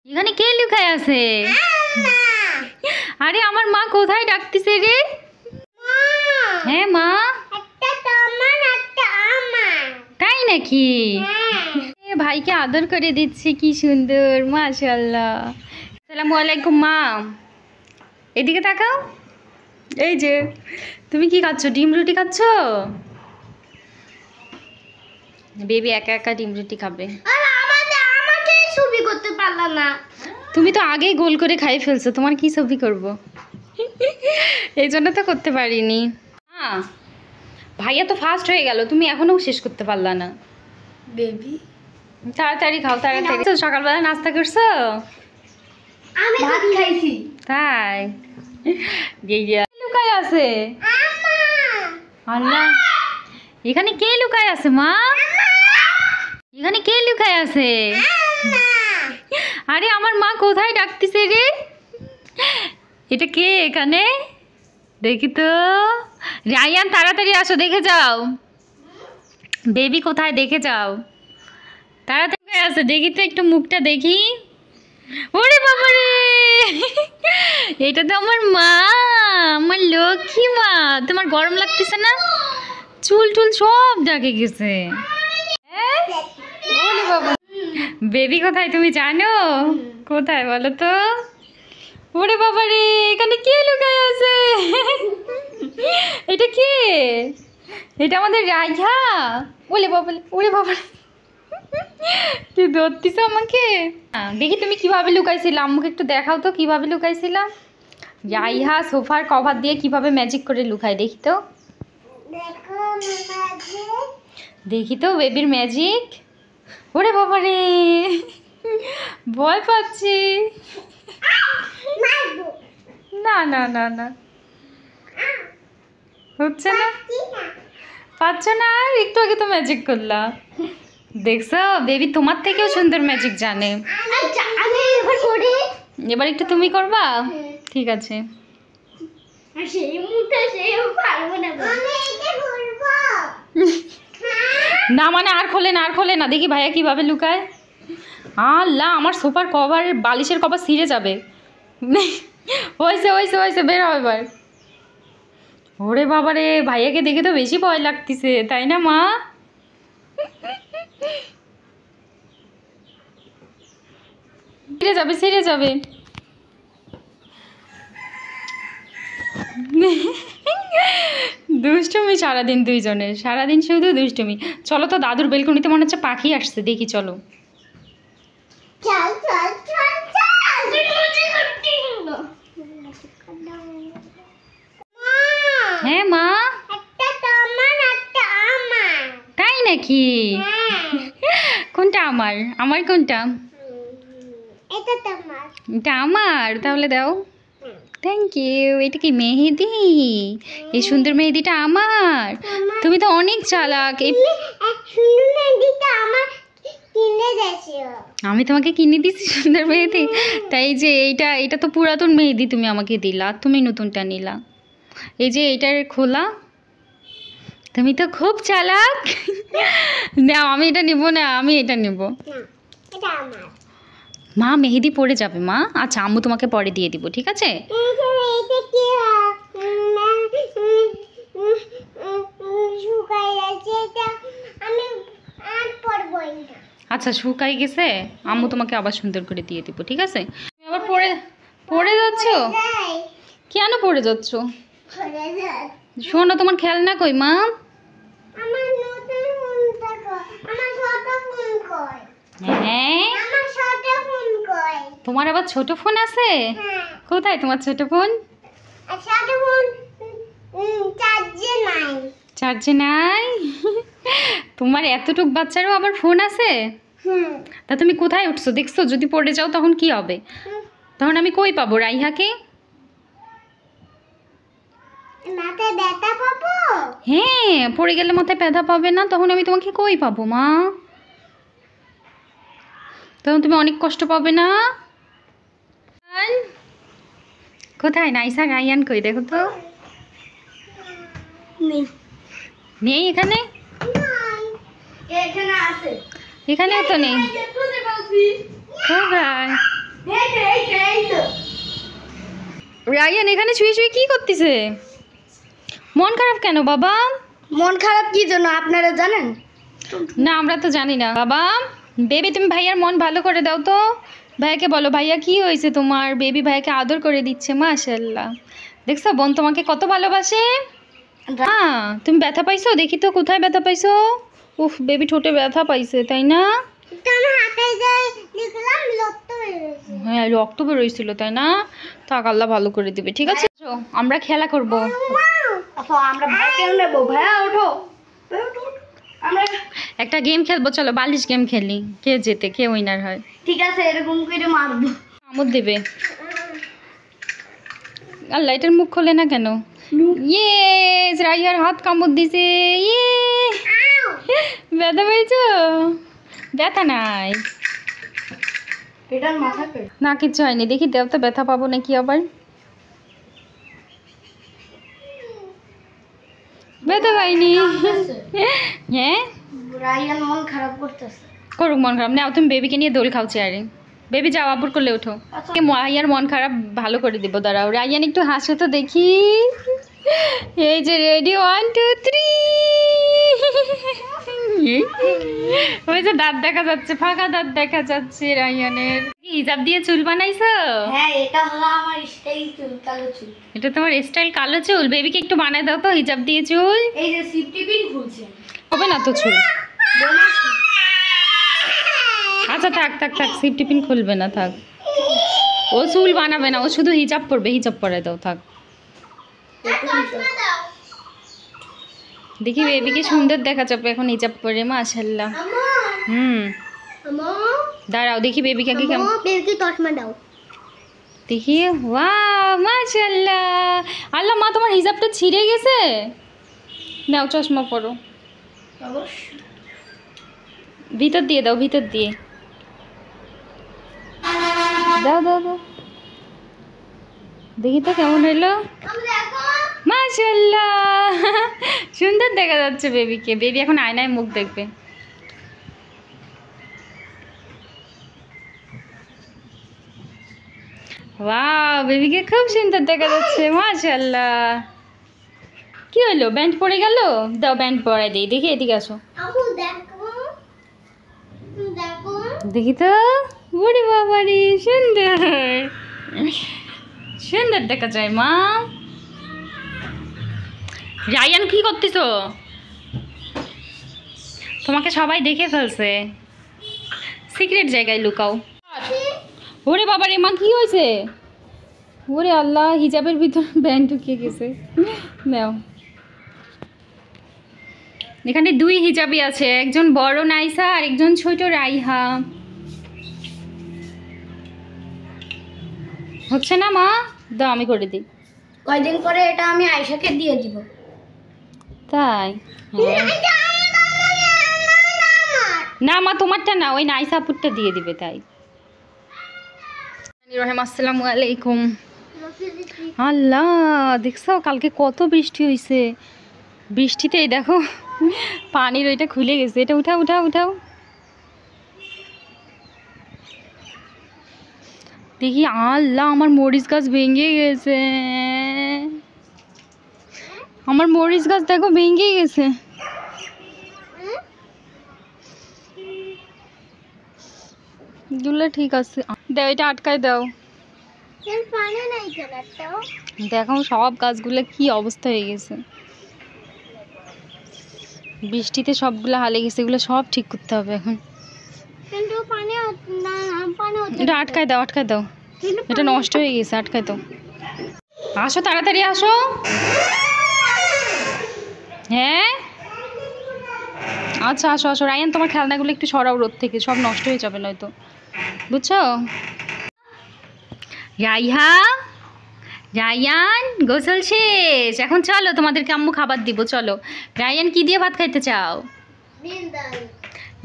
এখানে কে লুকায় আছে? আরে আমার মা কোথায় ডাকতেছে রে? হ্যাঁ মা, তাই নাকি? ভাইকে আদর করে দিচ্ছি, কি সুন্দর, মাশাআল্লাহ। আসসালামু আলাইকুম মা, এদিকে তাকাও। এই যে তুমি কি খাচ্ছ? ডিম রুটি খাচ্ছ? বেবি একা একা ডিম রুটি খাবে। ছবি করতে পারলাম না। তুমি তো আগেই গোল করে খাই ফেলছো, তোমার কি ছবি করব? এই জন্য তো করতে পারিনি। হ্যাঁ, ভাইয়া তো ফাস্ট হয়ে গেল, তুমি এখনো শেষ করতে পারলা না। বেবি তাড়াতাড়ি খাও, তাড়াতাড়ি। সকালবেলা নাস্তা করছো? আমি ভাত খাইছি। তাই লুকায় আছে? আল্লাহ, এখানে কে লুকায় আছে মা? এখানে কে লুকায় আছে? আরে আমার মা কোথায় ডাকতেছে রে? এটা কে এখানে? দেখি তো। রায়ান তাড়াতাড়ি আসো, দেখে যাও বেবি কোথায়, দেখে যাও তাড়াতাড়ি। আছে দেখি তো, একটু মুখটা দেখি। ওরে বাবা রে, এটা তো আমার মা, আমার লক্ষ্মী মা। তোমার গরম লাগতেছে না? চুল টুল সব ঢাকে গেছে। ওরে বাবা, বেবি কোথায় তুমি জানো? কোথায় বলো তো? ওরে বাবা রে, এখানে কে লুকায় আছে? এটা কে? এটা আমাদের রাইহা। ওলে বাবা, ওরে বাবা, কি ধরতিস আমাকে? দেখি তুমি কিভাবে লুকাইছিলাম, আমাকে একটু দেখাও তো কিভাবে লুকাইছিলাম। রাইহা সোফার কভার দিয়ে কিভাবে ম্যাজিক করে লুকায়, দেখি তো। দেখি তো বেবির ম্যাজিক। ওরে বাবা রে, ভয় পাচ্ছি। না না না না, হচ্ছে না, পাচ্ছ না। আর একটু আগে তো ম্যাজিক করলাম, দেখছো বেবি তোমার থেকেও সুন্দর ম্যাজিক জানে। এবার একটু তুমি করবা? ঠিক আছে। না মানে আর খোলে না, আর খোলে না। দেখি ভাইয়া কিভাবে লুকায়। আল্লাহ, আমার সোফার কভার, বালিশের কভার ছিঁড়ে যাবে। হয়েছে হয়েছে হয়েছে, বের হয় এবার। ওরে বাবা রে, ভাইয়াকে দেখে তো বেশি ভয় লাগতেছে, তাই না মা? ছিঁড়ে যাবে, ছিঁড়ে যাবে। দুষ্টুমি সারাদিন দুইজনের, সারাদিন শুধু দুষ্টুমি। চলো তো, দাদুর বেলকনিতে মনে হচ্ছে পাখি আসছে, দেখি চলো। হ্যাঁ মা, তাই নাকি? কোনটা আমার? আমার কোনটা? এটা আমার, তাহলে দাও। Thank you. এটা কি মেহেদি? এই সুন্দর মেহেদিটা আমার? তুমি তো অনেক চালাক। আমি তোমাকে কিনে দিচ্ছি সুন্দর মেহেদি, তাই যে এইটা, এটা তো পুরাতন মেহেদি তুমি আমাকে দিলা, তুমি নতুনটা নিলা। এই যে এইটার খোলা। তুমি তো খুব চালাক। না আমি এটা নিব না, আমি এটা নিব। মা মেহেদি পড়ে যাবে মা। আচ্ছা আম্মু তোমাকে পরে দিয়ে দিব, ঠিক আছে? আচ্ছা শুকাই গেছে, আম্মু তোমাকে আবার সুন্দর করে দিয়ে দিব, ঠিক আছে? তুমি আবার পড়ে যাচ্ছ কেন? পড়ে যাচ্ছ? শোনো, তোমার খেলনা কই মা? হ্যাঁ, তোমার আবার ছোট ফোন আছে? কোথায় তোমার ছোট ফোন? চার্জে নাই? তোমার এতটুক বাচ্চারও আবার ফোন আছে? তা তুমি কোথায় উঠছো? দেখছো যদি পড়ে যাও তখন কি হবে? তখন আমি কই পাবো রাইহাকে? হ্যাঁ, পড়ে গেলে মাথায় ব্যথা পাবে না, তখন আমি তোমাকে কই পাবো মা? তখন তুমি অনেক কষ্ট পাবে না? কোথায় নাইসা? রায়ান কই, দেখো তো। নেই এখানে? এখানেও তো নেই। কোথায়? রায়ান এখানে শুয়ে শুয়ে কি করতেছে? মন খারাপ কেন বাবা? মন খারাপ কি জন্য আপনারা জানেন? না আমরা তো জানি না বাবা। বেবি তুমি ভাইয়ার মন ভালো করে দাও তো। ভাইয়াকে বলো ভাইয়া কি হয়েছে তোমার? বেবি ভাইয়াকে আদর করে দিচ্ছে, মাশাআল্লাহ। দেখছো বোন তোমাকে কত ভালোবাসে। হ্যাঁ তুমি ব্যথা পাইছো? দেখি তো কোথায় ব্যথা পাইছো। উফ বেবি ঠোঁটে ব্যথা পাইছে তাই না? হ্যাঁ রক্ত বেরোইছিল তাই না? থাক আল্লাহ ভালো করে দিবে, ঠিক আছে? আমরা খেলা করব। আমরা ভাইকে নেবো। ভাইয়া ওঠো, আমরা একটা গেম খেলবো, চলো বালিশ গেম খেলি। কে জেতে, কে উইনার হয়। ঠিক আছে এরকম করে মারবো। কামড় দেবে। আর লাইটের মুখ খোলে না কেন? ইয়ে রাইয়ার হাত কামড় দিছে। ইয়ে ব্যথা পাইছো? ব্যথা নাই, এটার মাথা কে? না কিচ্ছু হয়নি। দেখি দেও তো ব্যথা পাবো নাকি আবার। ব্যথা পাইনি। হ্যাঁ রায়ান মন খারাপ করতেছে। করুক মন খারাপ। নাও তুমি বেবিকে নিয়ে দোল খাও চেয়ারে। বেবি যাও আব্বুর করলে ওঠো। রায়ার মন খারাপ ভালো করে দিব, দাঁড়াও। রায়ান একটু হাসো তো দেখি। এই যে রেডি 1 2 3। ওই যে দাঁত দেখা যাচ্ছে, ফাঁকা দাঁত দেখা যাচ্ছে রায়ানের। হিজাব দিয়ে চুল বানাইছো? হ্যাঁ এটা হলো আমার স্টাইল চুল, কালো চুল। এটা তোমার স্টাইল কালো চুল? বেবিকে একটু বানায় দাও তো হিজাব দিয়ে চুল। এই যে সিফটি পিন খুলছে। হবে না তো চুল। আচ্ছা থাক থাক থাক, সিপ টিফিন খুলবে না, থাক। ও চুল বানাবে না, ও শুধু হিজাব পরবে। হিজাব পরে দাও, থাক। দেখি বেবিকে সুন্দর দেখা যাবে এখন হিজাব পরে, মাশাআল্লাহ। দাঁড়াও দেখি বেবিকে আগে কেমন। বেবিকে চশমা দাও। দেখি ওয়াও মাশাআল্লাহ। আল্লাহ মা তোমার হিজাবটা ছিঁড়ে গেছে। নাও চশমা পরো। ভিতর দিয়ে দাও, ভিতর দিয়ে দাও দাও দাও। দেখি তো কেমন হইলো। মাশাআল্লাহ সুন্দর দেখা যাচ্ছে বেবিকে। বেবি এখন আয়নায় মুখ দেখবে। ওয়াও বেবিকে খুব সুন্দর দেখা যাচ্ছে, মাশাআল্লাহ। কি হলো, ব্যান্ড পড়ে গেল? দাও ব্যান্ড পরাই দিই। দেখি এদিকে আসো, দেখি তো। ওরে বাবারে সুন্দর সুন্দর দেখা যায় মা। রায়ান কি করতেছো? তোমাকে সবাই দেখে ফেলছে, সিক্রেট জায়গায় লুকাও। ওরে বাবারে মা কি হয়েছে? ওরে আল্লাহ হিজাবের ভিতর ব্যান্ড ঢুকিয়ে গেছে। নাও, এখানে 2 হিজাবি আছে, একজন বড় নাইসা আর একজন ছোট রাইহা। হচ্ছে না মা? দাও আমি করে দিই। কয়দিন পরে এটা আমি আয়েশাকে দিয়ে দিব। তাই? না মা তোমারটা না, ওই নাইসা আপুরটা দিয়ে দিবে। তাই আসসালামু আলাইকুম। আল্লাহ দেখছো কালকে কত বৃষ্টি হয়েছে। বৃষ্টিতে এই দেখো পানির ওইটা খুলে গেছে। এটা উঠাও উঠাও উঠাও। দেখি আল্লাহ আমার মরিচ গাছ ভেঙে গেছে। আমার মরিচ গাছ দেখো ভেঙে গেছে। এগুলো ঠিক আছে, দাও এটা আটকায় দাও। দেখো সব গাছগুলো কি অবস্থা হয়ে গেছে। বৃষ্টিতে সবগুলো হালে গেছে, এগুলো সব ঠিক করতে হবে এখন। এটা আটকায় দাও, আটকায় দাও। এটা নষ্ট হয়ে গেছে, আটকায় দাও। আসো তাড়াতাড়ি আসো। হ্যাঁ আচ্ছা আসো আসো। রায়ান তোমার খেলনাগুলো একটু সরাও রোদ থেকে, সব নষ্ট হয়ে যাবে নয়তো, বুঝছো? রাইহা রায়ান গোসল শেষ, এখন চলো তোমাদেরকে আম্মু খাবার দিব। চলো রায়ান কি দিয়ে ভাত খাইতে চাও?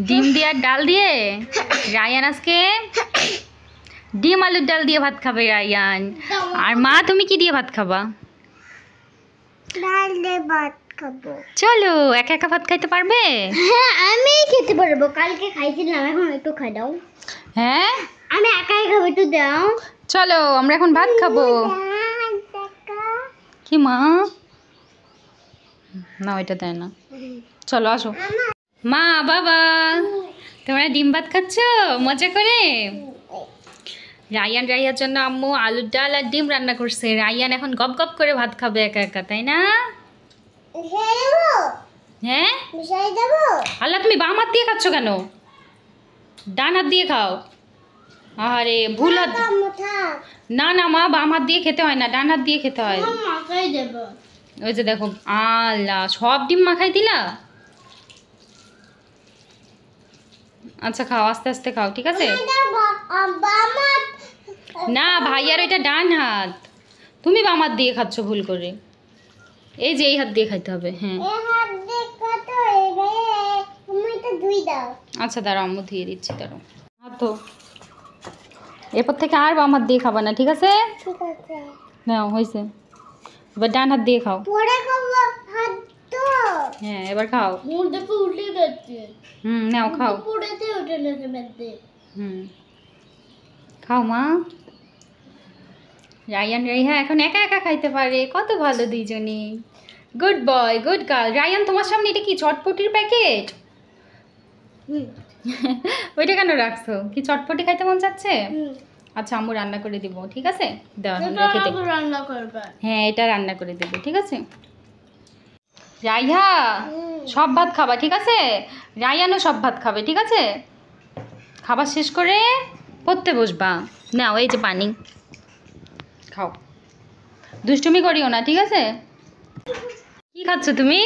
ডিম দিয়ে আর ডাল দিয়ে? রায়ান আজকে ডিম আলুর ডাল দিয়ে ভাত খাবে রায়ান। আর মা তুমি কি দিয়ে ভাত খাবা? ডাল দিয়ে ভাত খাবো। চলো একা একা ভাত খাইতে পারবে? হ্যাঁ আমি খেতে পারবো, কালকে খাইছিলাম, এখন একটু খাই দাও। হ্যাঁ আমি একাই খাবো, একটু দাও। চলো আমরা এখন ভাত খাবো। কি মা? না ওইটা দেয় না। চলো আসো। মা বাবা তোমরা ডিম ভাত খাচ্ছ মজা করে? রায়ান রাইয়ার জন্য আম্মু আলুর ডাল আর ডিম রান্না করছে। রায়ান এখন গপ গপ করে ভাত খাবে একা একা, তাই না? হ্যাঁ আল্লাহ, তুমি বাম হাত দিয়ে খাচ্ছ কেন? ডান হাত দিয়ে খাও। আরে ভুল হাত। না না মা, বাম হাত দিয়ে খেতে হয় না, ডান হাত দিয়ে খেতে হয়। ওই যে দেখো, আল্লাহ সব ডিম মাখাই দিলা। আচ্ছা খাও, আস্তে আস্তে খাও, ঠিক আছে? না ভাইয়ার ওইটা ডান হাত, তুমি বাম হাত দিয়ে খাচ্ছ ভুল করে। এই যে এই হাত দিয়ে খাইতে হবে। হ্যাঁ আচ্ছা দাঁড়াও, আম্মু ধুয়ে দিচ্ছি, দাঁড়াও। তো এরপর থেকে আর বাম হাত দিয়ে খাবা না, ঠিক আছে? নাও হয়েছে, এবার ডান হাত দিয়ে খাও। হ্যাঁ এবার খাও। নাও খাও। খাও মা। রায়ান রাইহা এখন একা একা খাইতে পারে, কত ভালো দুইজনই। Good boy good girl. Rayan তোমার সামনে এটা কি চটপটির প্যাকেট? ওইটা কেন রাখছো? কি চটপটি খাইতে মন চাচ্ছে? আচ্ছা আম্মু রান্না করে দিব, ঠিক আছে? দাও রেখে দে। হ্যাঁ এটা রান্না করে দেবো, ঠিক আছে? রাইহা সব ভাত খাবা, ঠিক আছে? রায়ানও সব ভাত খাবে, ঠিক আছে? খাবার শেষ করে পড়তে বসবা। নাও এই যে পানি খাও, দুষ্টুমি করিও না, ঠিক আছে? কি খাচ্ছ তুমি?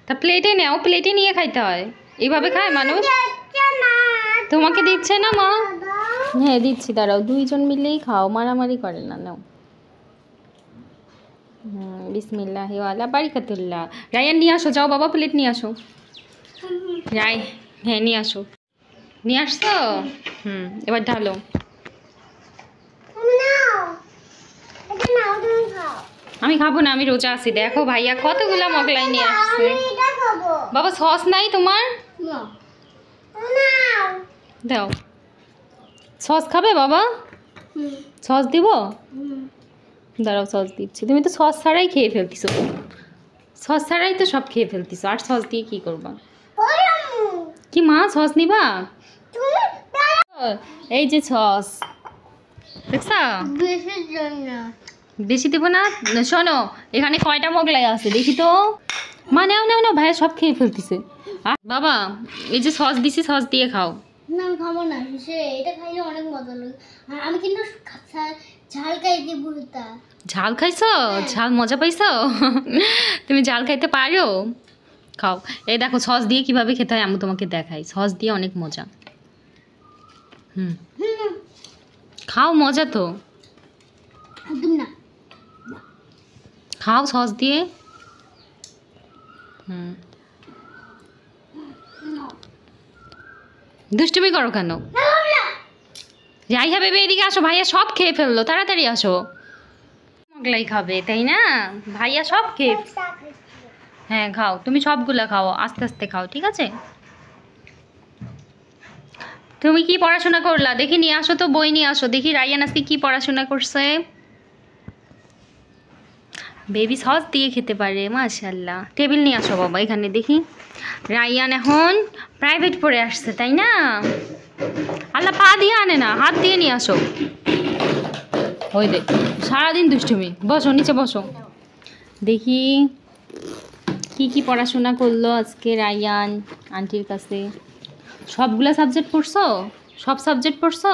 তা প্লেটে নাও, প্লেটে নিয়ে খাইতে হয়, এইভাবে খায় মানুষ? তোমাকে দিচ্ছে না মা? হ্যাঁ দিচ্ছি, দাঁড়াও, দুইজন মিলেই খাও, মারামারি করে না। নাও। বিসমিল্লাহ ওয়ালা বারিকাতুল্লাহ। রায়ান নিয়ে আসো, যাও বাবা প্লেট নিয়ে আসো। রাই হ্যাঁ নিয়ে আসো। নিয়ে আসছো? এবার ঢালো। আমি খাবো না, আমি রোজা আছি। দেখো ভাইয়া কতগুলা মগলাই নিয়ে আসছে। বাবা সস নাই তোমার? দাও। সস খাবে বাবা? সস দিব? দাঁড়াও সস দিচ্ছি। তুমি তো সস ছাড়াই খেয়ে ফেলতিছো, সস ছাড়াই তো সব খেয়ে ফেলতিছো, আর সস দিয়ে কি করবা? কি মা সস নিবা? এই যে সস দেখছা? বেশি দেবো না। শোনো এখানে কয়টা মোগলাই আছে দেখি তো। মা নাও নাও না, ভাইয়া সব খেয়ে ফেলতেছে। বাবা এই যে সস দিছি, সস দিয়ে খাও। না আমি খাবো না, এটা খাইলে অনেক মজা লাগে। আমি কিন্তু ঝাল খাইতে বুঝতা। ঝাল খাইছো? ঝাল মজা পাইছো? তুমি ঝাল খাইতে পারো? খাও। এই দেখো সস দিয়ে কিভাবে খেতে হয় আমি তোমাকে দেখাই। সস দিয়ে অনেক মজা। খাও, মজা তো। না খাও সস দিয়ে। দুষ্টুমি করো কেন? রাইহা বেবি এদিকে আসো, ভাইয়া সব খেয়ে ফেললো, তাড়াতাড়ি আসো। মোগলাই খাবে তাই না? ভাইয়া সব খেয়ে। হ্যাঁ খাও, তুমি সবগুলা খাও, আস্তে আস্তে খাও, ঠিক আছে? তুমি কি পড়াশোনা করলা দেখি? নিয়ে আসো তো বই, নিয়ে আসো দেখি রায়ান আজকে কি পড়াশোনা করছে। বেবি সস দিয়ে খেতে পারে, মাশাআল্লাহ। টেবিল নিয়ে আসো বাবা এখানে দেখি। রায়ান এখন প্রাইভেট পড়ে আসছে তাই না? আল্লাহ পা দিয়ে আনে না, হাত দিয়ে নিয়ে আসো। ওই দেখ সারাদিন দুষ্টুমি। বসো নিচে বসো, দেখি কি কি পড়াশোনা করলো আজকে রায়ান আন্টির কাছে। সবগুলা সাবজেক্ট পড়ছো? সব সাবজেক্ট পড়ছো?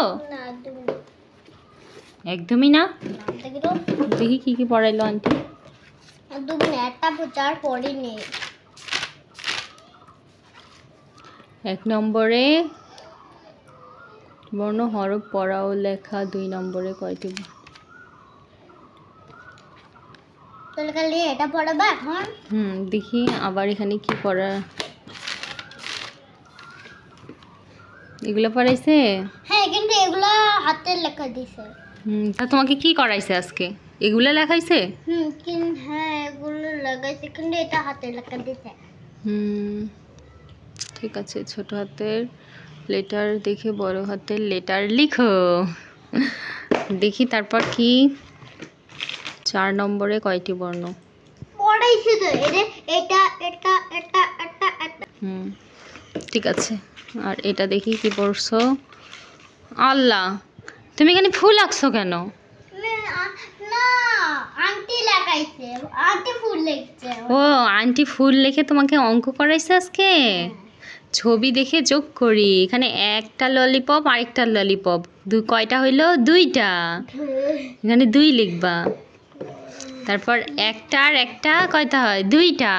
একদমই না। দেখি কি কি পড়াইলো আন্টি। এক নম্বরে বর্ণ হরফ পড়া ও লেখা, 2 নম্বরে কয়টি? এটা পড়াবা এখন? দেখি আবার এখানে কি পড়া, এগুলো পড়াইছে? হ্যাঁ কিন্তু এগুলা হাতের লেখা দিছে। তা তোমাকে কি করাইছে আজকে? এগুলো লেখাইছে? হ্যাঁ এগুলো লাগাইছে কিন্তু এটা হাতের লেখা দিছে। ঠিক আছে, ছোট হাতের লেটার দেখে বড় হাতের লেটার লিখো। দেখি তারপর কি 4 নম্বরে কয়টি বর্ণ? পড়াইছি তো এটা এটা এটা এটা এটা হুম, ঠিক আছে। আর এটা দেখি কি পড়ছো। আল্লাহ, তুমি এখানে ফুল আঁকছো কেন? না আন্টি লাগাইছে, আন্টি ফুল লিখছে। ও, আন্টি ফুল লিখে তোমাকে অঙ্ক করাইছে আজকে? ছবি দেখে যোগ করি। এখানে একটা ললিপপ আরেকটা ললিপপ, কয়টা হইলো? 2টা। এখানে 2 লিখবা। তারপর একটা আর একটা কয়টা হয়? 2টা।